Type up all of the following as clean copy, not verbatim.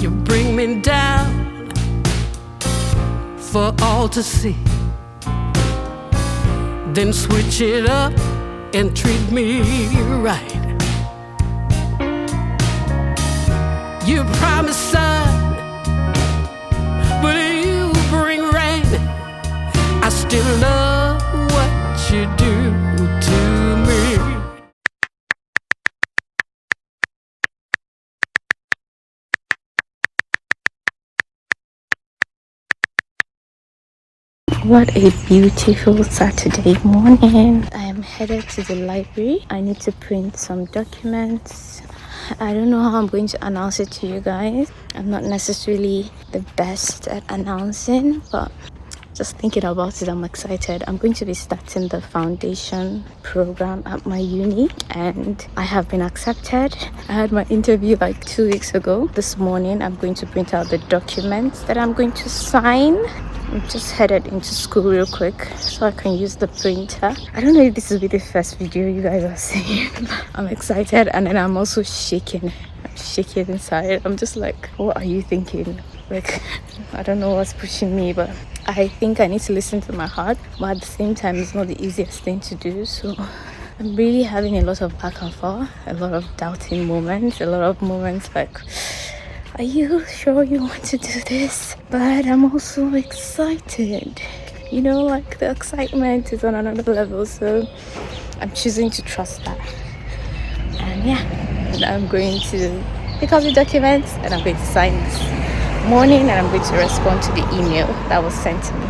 You bring me down for all to see, then switch it up and treat me right. You promise sun, but you bring rain. I still love what you do to me. What a beautiful Saturday morning. I am headed to the library. I need to print some documents. I don't know how I'm going to announce it to you guys. I'm not necessarily the best at announcing, but just thinking about it, I'm excited. I'm going to be starting the foundation program at my uni, and I have been accepted. I had my interview like 2 weeks ago. This morning, I'm going to print out the documents that I'm going to sign. I'm just headed into school real quick so I can use the printer. I don't know if this will be the first video you guys are seeing. I'm excited, and then I'm also shaking. I'm shaking inside. I'm just like, what are you thinking? Like, I don't know what's pushing me, but I think I need to listen to my heart. But at the same time, it's not the easiest thing to do. So I'm really having a lot of back and forth, a lot of doubting moments, a lot of moments like, are you sure you want to do this? But I'm also excited. You know, like the excitement is on another level. So I'm choosing to trust that. And yeah, I'm going to pick up the documents and I'm going to sign this morning, and I'm going to respond to the email that was sent to me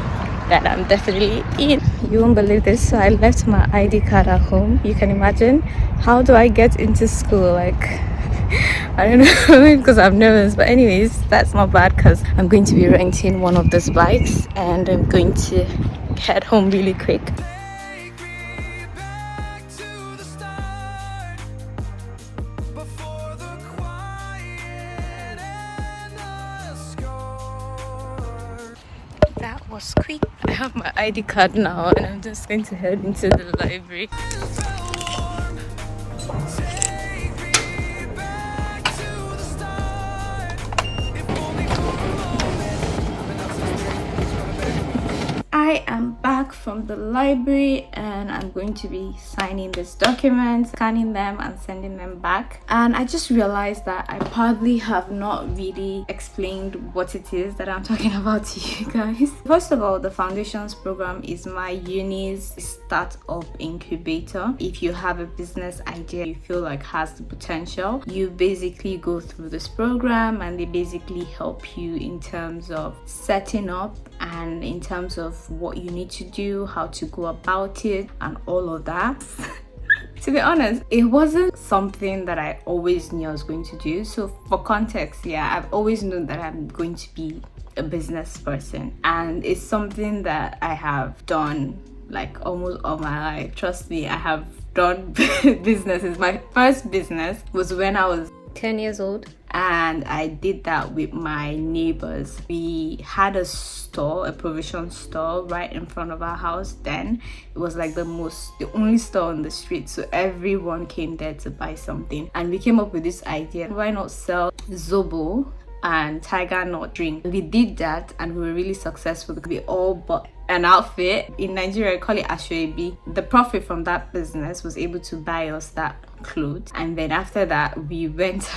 that I'm definitely in. You won't believe this. So I left my ID card at home. You can imagine, how do I get into school? Like, I don't know, because I'm nervous, but anyways, that's not bad because I'm going to be renting one of those bikes and I'm going to head home really quick. That was quick. I have my ID card now and I'm just going to head into the library. I am back from the library and I'm going to be signing these documents, scanning them and sending them back. And I just realized that I probably have not really explained what it is that I'm talking about to you guys. First of all, the foundations program is my uni's startup incubator. If you have a business idea you feel like has the potential, you basically go through this program and they basically help you in terms of setting up and in terms of what you need to do, how to go about it, and all of that. To be honest, it wasn't something that I always knew I was going to do. So for context, yeah, I've always known that I'm going to be a business person, and it's something that I have done like almost all my life. Trust me, I have done businesses. My first business was when I was 10 years old, and I did that with my neighbors. We had a store, a provision store right in front of our house. Then it was like the only store on the street, so everyone came there to buy something, and we came up with this idea, why not sell Zobo and tiger nut drink? We did that and we were really successful. We all bought an outfit. In Nigeria, I call it Ashoebi. The profit from that business was able to buy us that clothes, and then after that we went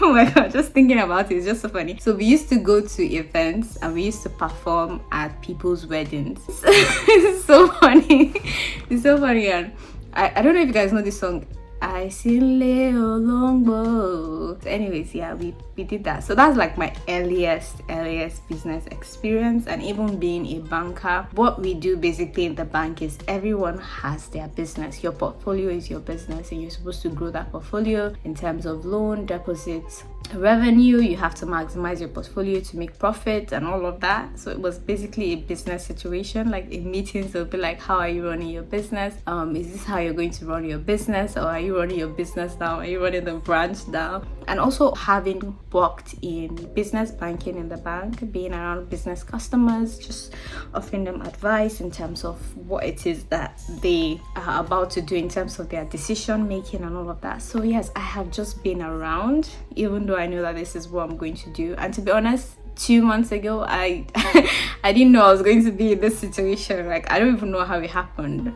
oh my god, just thinking about it is just so funny. So we used to go to events and we used to perform at people's weddings. It's so funny. It's so funny. And I don't know if you guys know this song, I sing Leo Longbow. Anyways, yeah, we did that. So that's like my earliest business experience. And even being a banker, what we do basically in the bank is everyone has their business. Your portfolio is your business, and you're supposed to grow that portfolio in terms of loan, deposits, revenue. You have to maximize your portfolio to make profit and all of that. So it was basically a business situation. Like in meetings, they'll be like, how are you running your business? Is this how you're going to run your business? Or are you you running your business now? Are you running the branch now? And also having worked in business banking in the bank, being around business customers, just offering them advice in terms of what it is that they are about to do in terms of their decision making and all of that. So yes, I have just been around, even though I know that this is what I'm going to do. And to be honest, 2 months ago, I I didn't know I was going to be in this situation. Like, I don't even know how it happened.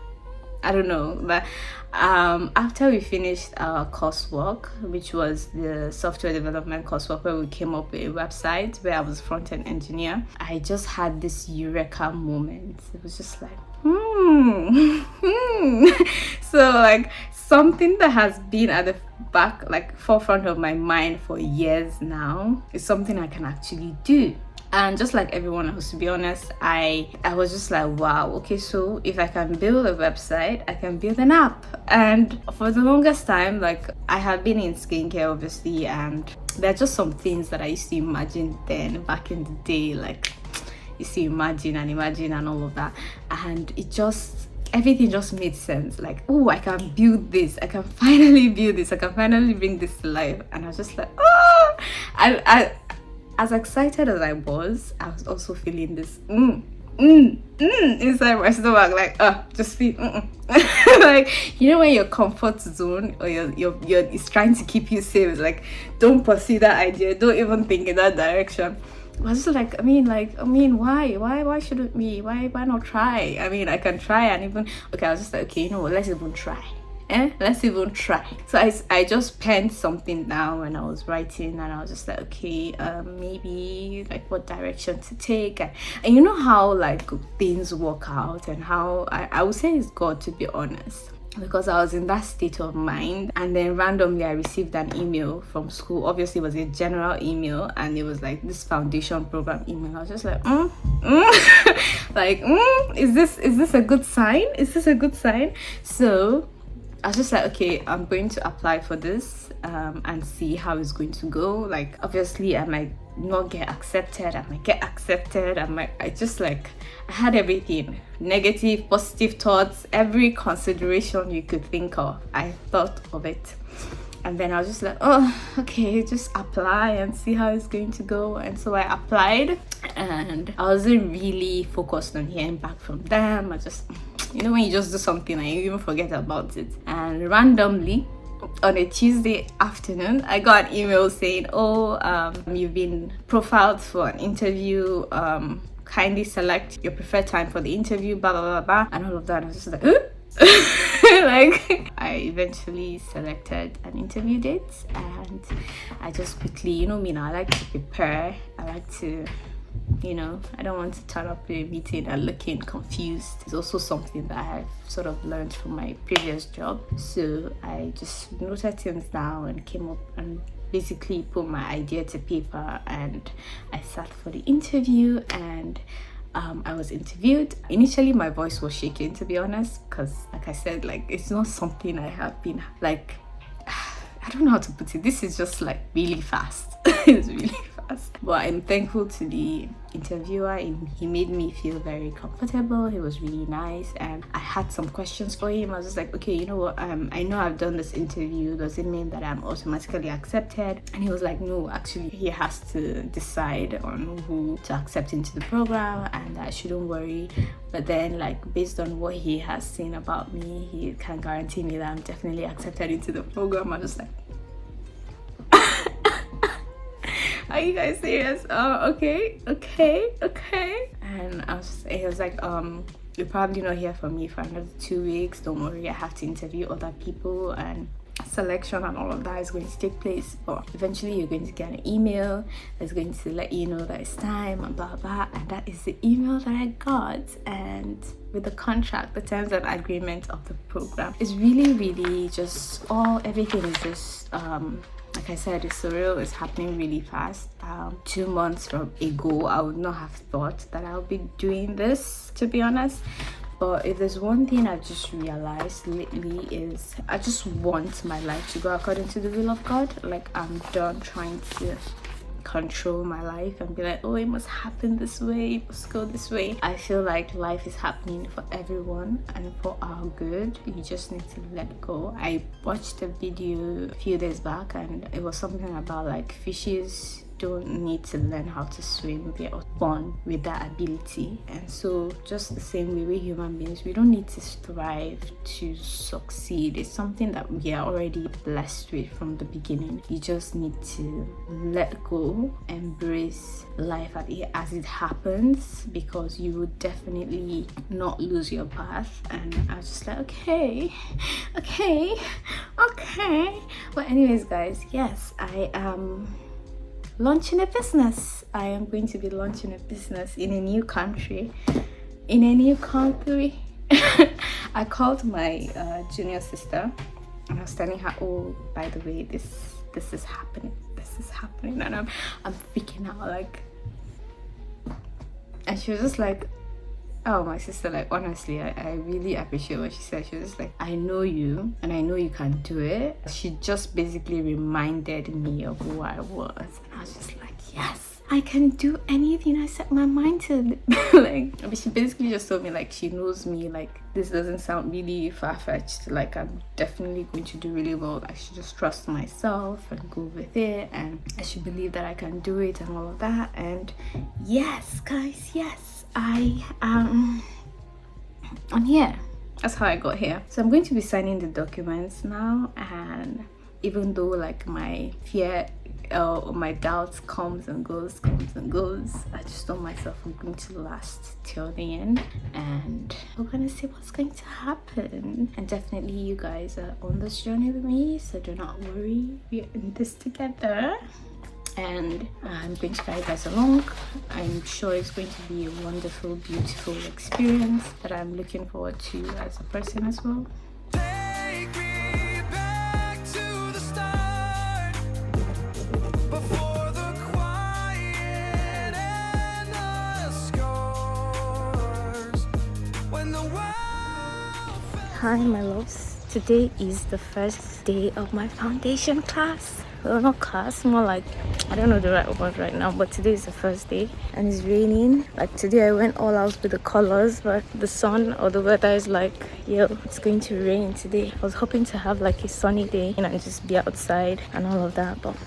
I don't know. But after we finished our coursework, which was the software development coursework, where we came up with a website where I was front-end engineer, I just had this eureka moment. It was just like, so like something that has been at the back, like forefront of my mind for years now, is something I can actually do. And just like everyone else, to be honest, I was just like, wow, okay, so if I can build a website, I can build an app. And for the longest time, like, I have been in skincare, obviously, and there are just some things that I used to imagine then, back in the day, like, used to imagine and all of that. And everything just made sense. Like, oh, I can build this. I can finally build this. I can finally bring this to life. And I was just like, oh, as excited as I was also feeling this inside my stomach, like just feel like, you know, when your comfort zone or your it's trying to keep you safe. It's like, don't pursue that idea, don't even think in that direction. I was just like, I mean, why shouldn't we? Why not try? I mean, I can try. And even, okay, I was just like, okay, you know what, let's even try. Let's even try. So I just penned something down when I was writing, and I was just like, okay, maybe like what direction to take, and you know how like things work out, and how I would say it's God, to be honest, because I was in that state of mind. And then randomly I received an email from school. Obviously it was a general email, and it was like this foundation program email. I was just like, like, is this a good sign? Is this a good sign? So I was just like, okay, I'm going to apply for this and see how it's going to go. Like, obviously I might not get accepted, I might get accepted, I had everything, negative, positive thoughts, every consideration you could think of, I thought of it. And then I was just like, oh, okay, just apply and see how it's going to go. And so I applied, and I wasn't really focused on hearing back from them. I just, you know, when you just do something and you even forget about it. And randomly, on a Tuesday afternoon, I got an email saying, oh, you've been profiled for an interview. Kindly select your preferred time for the interview, blah, blah, blah, blah. And all of that. I was just like, like, I eventually selected an interview date, and I just quickly, you know me now, I like to prepare. I like to, you know, I don't want to turn up to a meeting and looking confused. It's also something that I've sort of learned from my previous job. So I just noted things down and came up and basically put my idea to paper, and I sat for the interview, and I was interviewed. Initially my voice was shaking, to be honest, because like I said, like, it's not something I have been like, I don't know how to put it. This is just like really fast. It's really fast. But I'm thankful to the interviewer. He made me feel very comfortable. He was really nice, and I had some questions for him. I was just like, okay, you know what, I know I've done this interview, does it mean that I'm automatically accepted? And he was like, no, actually he has to decide on who to accept into the program, and I shouldn't worry. But then, like, based on what he has seen about me, he can guarantee me that I'm definitely accepted into the program. I was just like, are you guys serious? Okay. And he was like, you're probably not hear from me for another 2 weeks. Don't worry, I have to interview other people, and selection and all of that is going to take place. But eventually you're going to get an email that's going to let you know that it's time and blah blah. And that is the email that I got. And with the contract, the terms and agreement of the program, is really just everything is just like I said, it's surreal. It's happening really fast. 2 months from ago, I would not have thought that I'll be doing this, to be honest. But if there's one thing I've just realized lately, is I just want my life to go according to the will of God. Like, I'm done trying to control my life and be like, oh, it must happen this way, it must go this way. I feel like life is happening for everyone and for our good. You just need to let go. I watched a video a few days back and it was something about like fishes don't need to learn how to swim, they are born with that ability. And so just the same way we human beings, we don't need to strive to succeed. It's something that we are already blessed with from the beginning. You just need to let go, embrace life as it happens, because you would definitely not lose your path. And I was just like, okay. But anyways guys, yes, I am launching a business. I am going to be launching a business in a new country. I called my junior sister and I was telling her, oh, by the way, this is happening, and I'm freaking out, like. And she was just like, oh, my sister, like, honestly, I really appreciate what she said. She was just like, I know you and I know you can do it. She just basically reminded me of who I was. And I was just like, yes, I can do anything I set my mind to. Like, I mean, she basically just told me, like, she knows me, like, this doesn't sound really far-fetched. Like, I'm definitely going to do really well. I should just trust myself and go with it. And I should believe that I can do it and all of that. And yes, guys, yes. I'm here. That's how I got here. So I'm going to be signing the documents now, and even though like my fear or my doubts comes and goes, I just told myself I'm going to last till the end, and we're gonna see what's going to happen. And definitely you guys are on this journey with me, so do not worry, we're in this together. And I'm going to carry you guys along. I'm sure it's going to be a wonderful, beautiful experience that I'm looking forward to as a person as well. Take me back to the start, before the quiet and the scars, when the world Hi my loves, today is the first day of my foundation class. Well, not class, more like, I don't know the right word right now, but today is the first day and it's raining. Like today I went all out with the colors, but the sun or the weather is like, yo, it's going to rain today. I was hoping to have like a sunny day and just be outside and all of that, but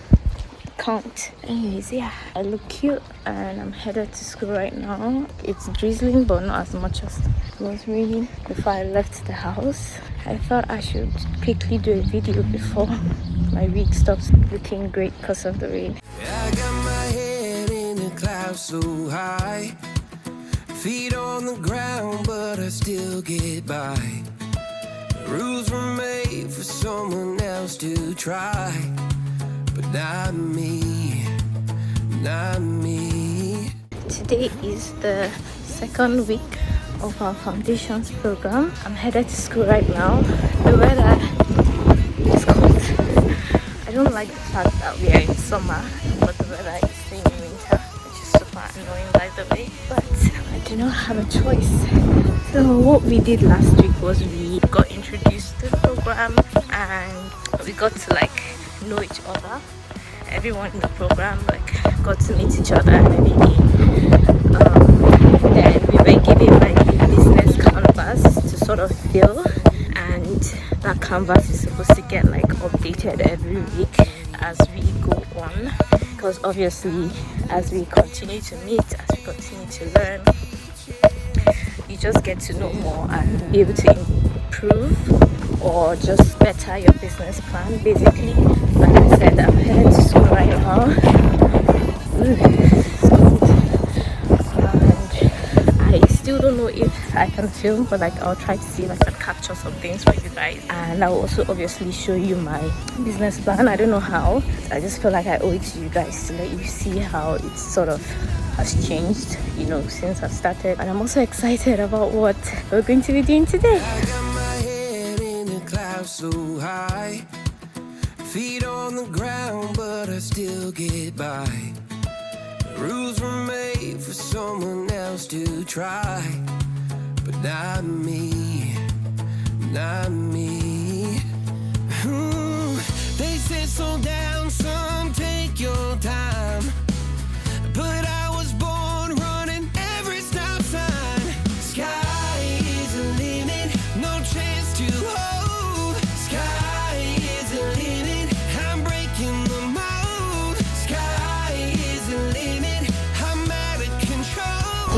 can't. Anyways, yeah, I look cute and I'm headed to school right now. It's drizzling, but not as much as it was raining before I left the house. I thought I should quickly do a video before my wig stops looking great because of the rain. I got my head in the clouds so high, feet on the ground, but I still get by. The rules were made for someone else to try, but not me, not me. Today is the second week of our foundations program. I'm headed to school right now. The weather is cold. I don't like the fact that we are in summer, but the weather is staying in winter, which is super annoying by the way, but I do not have a choice. So what we did last week was we got introduced to the program and we got to like know each other. Everyone in the program like got to meet each other and everything. Then we were given like a business canvas to sort of fill, and that canvas is supposed to get like updated every week as we go on, because obviously as we continue to meet, as we continue to learn, you just get to know more and be able to improve or just better your business plan basically. Like I said, I'm headed to school right now. It's cold. And I still don't know if I can film, but like I'll try to see if I can capture some things for you guys, and I'll also obviously show you my business plan. I don't know how, I just feel like I owe it to you guys to let you see how it sort of has changed, you know, since I've started. And I'm also excited about what we're going to be doing today. I got my head in the clouds so high, feet on the ground, but I still get by. The rules were made for someone else to try, but not me, not me. They say slow down, son, take your time.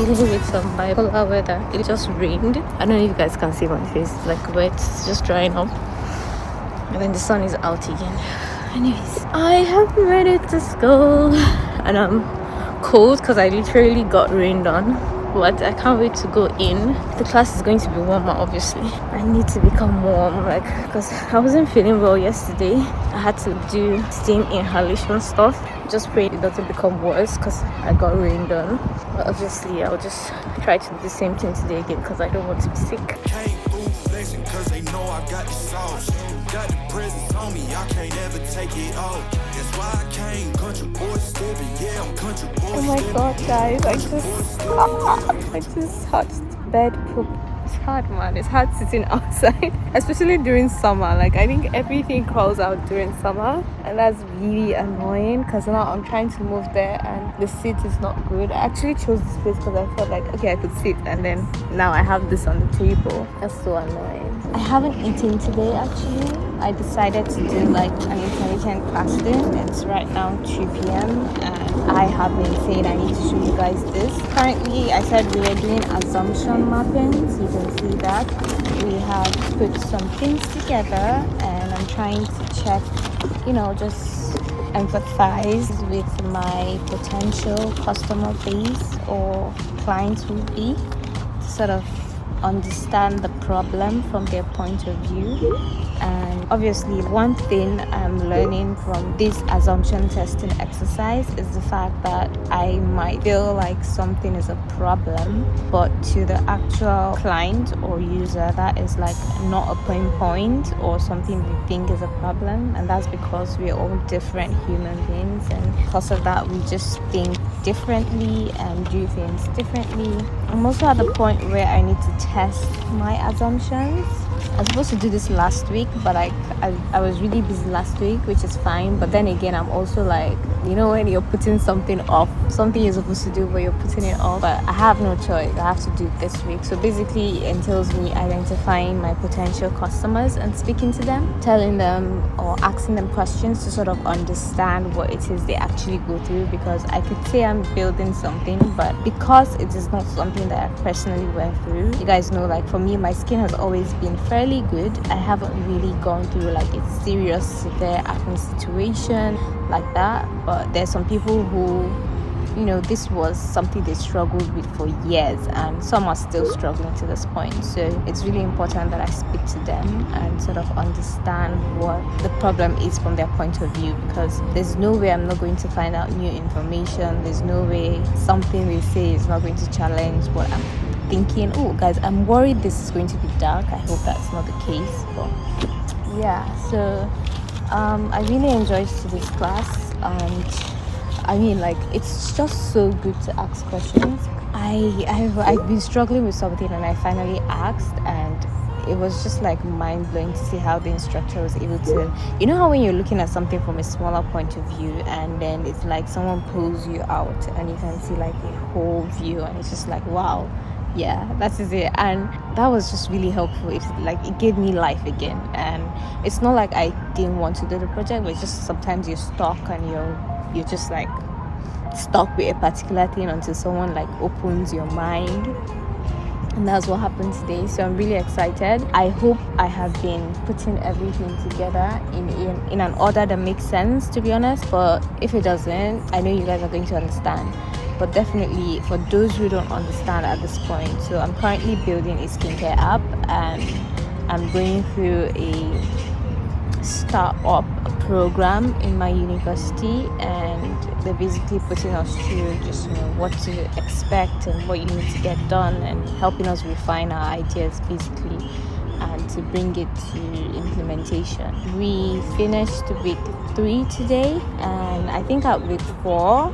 dealing with some bipolar weather. It just rained. I don't know if you guys can see my face. It's like wet. It's just drying up. And then the sun is out again. Anyways, I have made it to school. And I'm cold because I literally got rained on. But I can't wait to go in. The class is going to be warmer, obviously. I need to become warm, because I wasn't feeling well yesterday. I had to do steam inhalation stuff. Just pray it doesn't become worse because I got rained on. But obviously, I'll just try to do the same thing today again because I don't want to be sick. Cause they know I got the sauce. Got the presence on me, I can't ever take it off. That's why I came country boy stepping, yeah, I'm country boy. Oh my god, guys, I just touched bed poop. It's hard, man. It's hard sitting outside, especially during summer. Like, I think everything crawls out during summer, and that's really annoying because now I'm trying to move there and the seat is not good. I actually chose this place because I felt like, okay, I could sit, and then now I have this on the table. That's so annoying. I haven't eaten today, actually. I decided to do like an intermittent fasting. It's right now 2 p.m. and I have been saying I need to show you guys this. Currently, I said we were doing assumption mapping, so you can see that. We have put some things together and I'm trying to check, just empathize with my potential customer base or clients will be, to sort of understand the problem from their point of view. And obviously, one thing I'm learning from this assumption testing exercise is the fact that I might feel like something is a problem, but to the actual client or user, that is like not a pain point or something we think is a problem. And that's because we're all different human beings, and because of that, we just think differently and do things differently. I'm also at the point where I need to test my assumptions. I was supposed to do this last week, but I was really busy last week, which is fine. But then again, I'm also like, when you're putting something off, something you're supposed to do, but you're putting it off. But I have no choice. I have to do it this week. So basically, it entails me identifying my potential customers and speaking to them, telling them or asking them questions to sort of understand what it is they actually go through. Because I could say I'm building something, but because it is not something that I personally went through, you guys know, like for me, my skin has always been fairly good. I haven't really gone through like a serious, severe acne situation like that. But there's some people who, this was something they struggled with for years, and some are still struggling to this point. So it's really important that I speak to them and sort of understand what the problem is from their point of view, because there's no way I'm not going to find out new information. There's no way something they say is not going to challenge what I'm thinking. Oh guys, I'm worried this is going to be dark. I hope that's not the case. But yeah, so I really enjoyed today's class, and I mean, like, it's just so good to ask questions. I've been struggling with something and I finally asked, and it was just like mind-blowing to see how the instructor was able to, how when you're looking at something from a smaller point of view and then it's like someone pulls you out and you can see like a whole view, and it's just like, wow, yeah, that is it. And that was just really helpful. It gave me life again. And it's not like I didn't want to do the project, but it's just sometimes you're stuck and you're just like stuck with a particular thing until someone like opens your mind. And that's what happened today. So I'm really excited. I hope I have been putting everything together in an order that makes sense, to be honest. But if it doesn't, I know you guys are going to understand. But definitely for those who don't understand at this point, so I'm currently building a skincare app, and I'm going through a start-up program in my university, and they're basically putting us through just what to expect and what you need to get done, and helping us refine our ideas basically, and to bring it to implementation. We finished week 3 today, and I think at week 4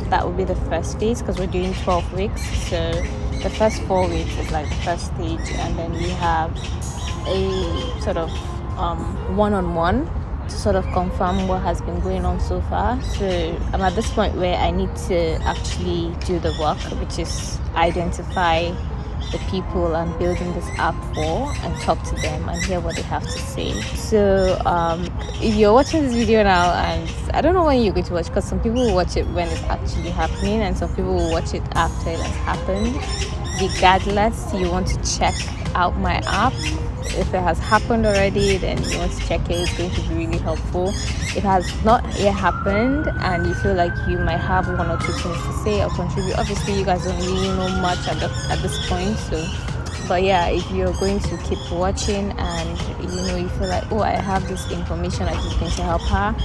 that will be the first phase, because we're doing 12 weeks. So the first 4 weeks is like the first stage, and then we have a sort of one-on-one to sort of confirm what has been going on so far. So I'm at this point where I need to actually do the work, which is identify the people I'm building this app for and talk to them and hear what they have to say. So if you're watching this video now, and I don't know when you're going to watch, because some people will watch it when it's actually happening and some people will watch it after it has happened. Regardless, you want to check out my app. If it has happened already, then you want to check it. It's going to be really helpful. If it has not yet happened and you feel like you might have one or two things to say or contribute, obviously you guys don't really know much at this point, so but yeah, if you're going to keep watching and you feel like, oh, I have this information that is going to help her,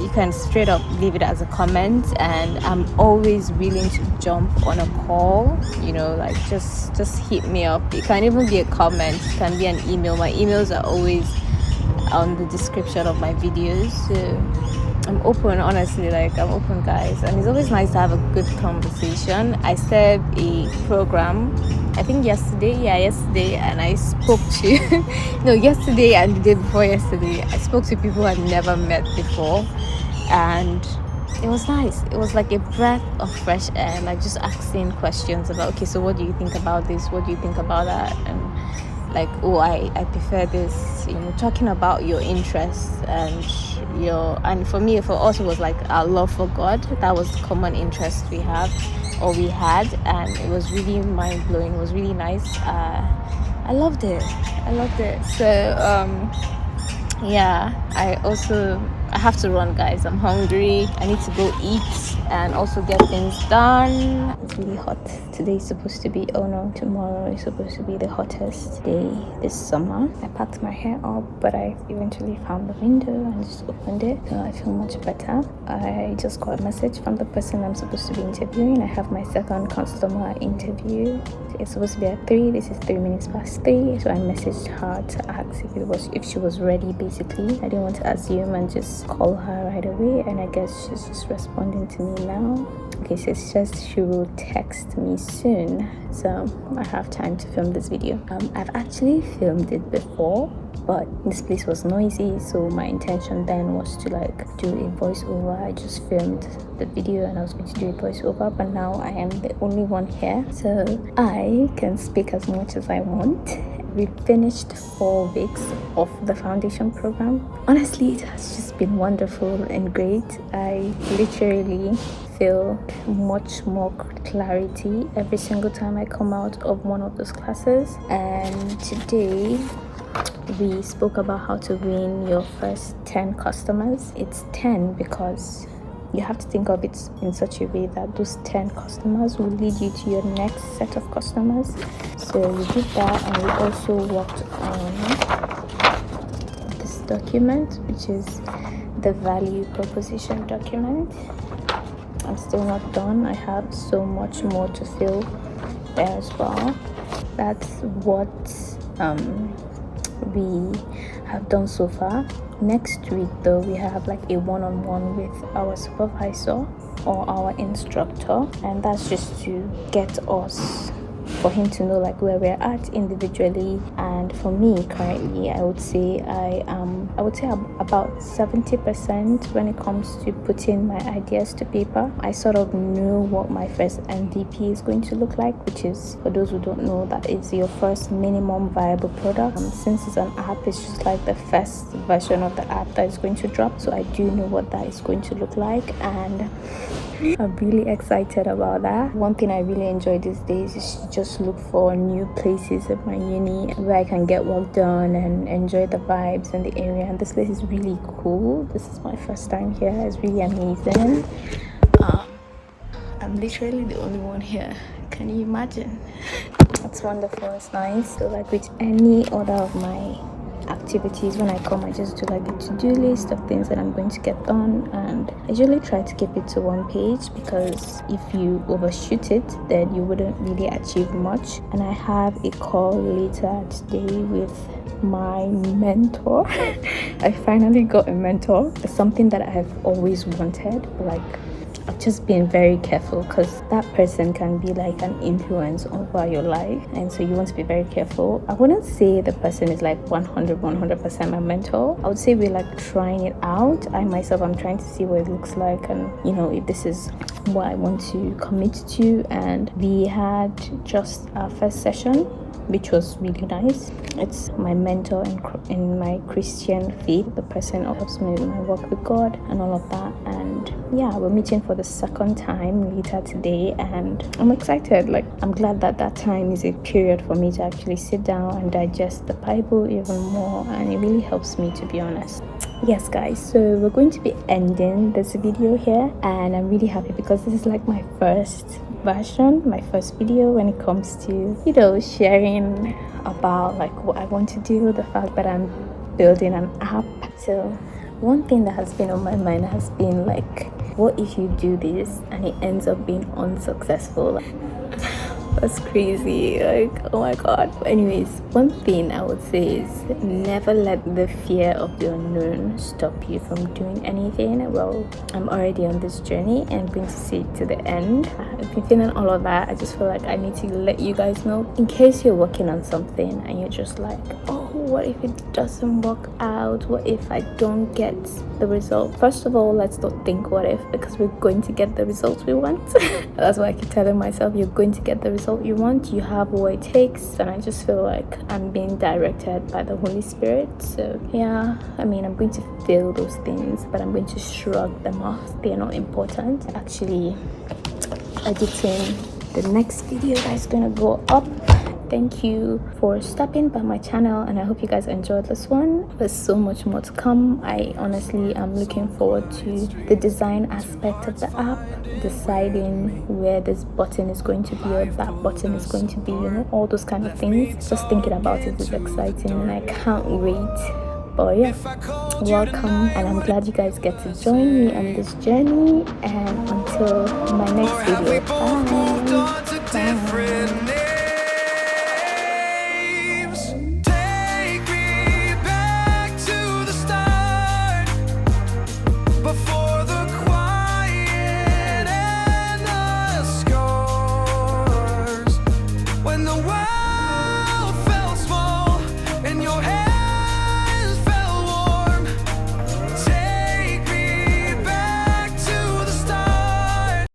you can straight up leave it as a comment, and I'm always willing to jump on a call. Like just hit me up. It can even be a comment, it can be an email. My emails are always on the description of my videos, so I'm open. Honestly, like, I'm open, guys, and it's always nice to have a good conversation. I serve a program, I think yesterday, and I spoke to no, yesterday and the day before yesterday, I spoke to people I'd never met before, and it was nice. It was like a breath of fresh air, like just asking questions about, okay, so what do you think about this, what do you think about that, and like, oh, I prefer this, talking about your interests and for me, for us, it was like our love for God. That was the common interest we had, and it was really mind-blowing. It was really nice. I loved it. So yeah, I have to run, guys. I'm hungry. I need to go eat and also get things done. It's really hot. Today is supposed to be, oh no, tomorrow is supposed to be the hottest day this summer. I packed my hair up, but I eventually found the window and just opened it, so I feel much better. I just got a message from the person I'm supposed to be interviewing. I have my second customer interview. It's supposed to be at 3. This is 3 minutes past 3, so I messaged her to ask if she was ready. Basically, I didn't want to assume and just call her right away, and I guess she's just responding to me now. Okay, so it's just she will text me soon, so I have time to film this video. I've actually filmed it before, but this place was noisy, so my intention then was to do a voiceover. I just filmed the video and I was going to do a voiceover, but now I am the only one here, so I can speak as much as I want. We finished 4 weeks of the foundation program. Honestly, it has just been wonderful and great. I literally feel much more clarity every single time I come out of one of those classes. And today we spoke about how to win your first 10 customers. It's 10 because you have to think of it in such a way that those 10 customers will lead you to your next set of customers. So we did that, and we also worked on this document, which is the value proposition document. I'm still not done. I have so much more to fill there as well. That's what we have done so far. Next week though, we have a one-on-one with our supervisor or our instructor, and that's just to get us, for him to know where we're at individually. And for me currently, I would say I'm about 70% when it comes to putting my ideas to paper. I sort of know what my first MVP is going to look like, which is, for those who don't know, that is your first minimum viable product. Since it's an app, it's just the first version of the app that is going to drop, so I do know what that is going to look like, and I'm really excited about that. One thing I really enjoy these days is just look for new places at my uni where I can get work done and enjoy the vibes and the area. And this place is really cool. This is my first time here. It's really amazing. I'm literally the only one here. Can you imagine? It's wonderful. It's nice. So with any other of my activities, when I come, I just do a to-do list of things that I'm going to get done, and I usually try to keep it to 1 page, because if you overshoot it, then you wouldn't really achieve much. And I have a call later today with my mentor. I finally got a mentor. It's something that I've always wanted, I've just being very careful, because that person can be like an influence over your life, and so you want to be very careful. I wouldn't say the person is like 100% my mentor. I would say we're like trying it out. I myself, I'm trying to see what it looks like, and you know, if this is what I want to commit to. And we had just our first session, which was really nice. It's my mentor in my Christian faith, the person who helps me with my work with God and all of that. And yeah, we're meeting for the second time later today, and I'm excited. Like, I'm glad that that time is a period for me to actually sit down and digest the Bible even more, and it really helps me, to be honest. Yes guys, so we're going to be ending this video here, and I'm really happy because this is like my first version, my first video when it comes to, you know, sharing about like what I want to do, the fact that I'm building an app. So one thing that has been on my mind has been like, what if you do this and it ends up being unsuccessful? That's crazy, like, oh my god. But anyways, one thing I would say is never let the fear of the unknown stop you from doing anything. Well, I'm already on this journey and I'm going to see it to the end. I've been feeling all of that. I just feel like I need to let you guys know, in case you're working on something and you're just like, oh, what if it doesn't work out? What if I don't get the result? First of all, let's not think what if, because we're going to get the results we want. That's why I keep telling myself, you're going to get the result you want. You have what it takes. And I just feel like I'm being directed by the Holy Spirit. So yeah, I mean, I'm going to feel those things, but I'm going to shrug them off. They're not important. Actually editing the next video that's gonna go up. Thank you for stopping by my channel, and I hope you guys enjoyed this one. There's so much more to come. I honestly am looking forward to the design aspect of the app, deciding where this button is going to be or that button is going to be, you know, all those kind of things. Just thinking about it is exciting, and I can't wait. But yeah, welcome, and I'm glad you guys get to join me on this journey. And until my next video, bye.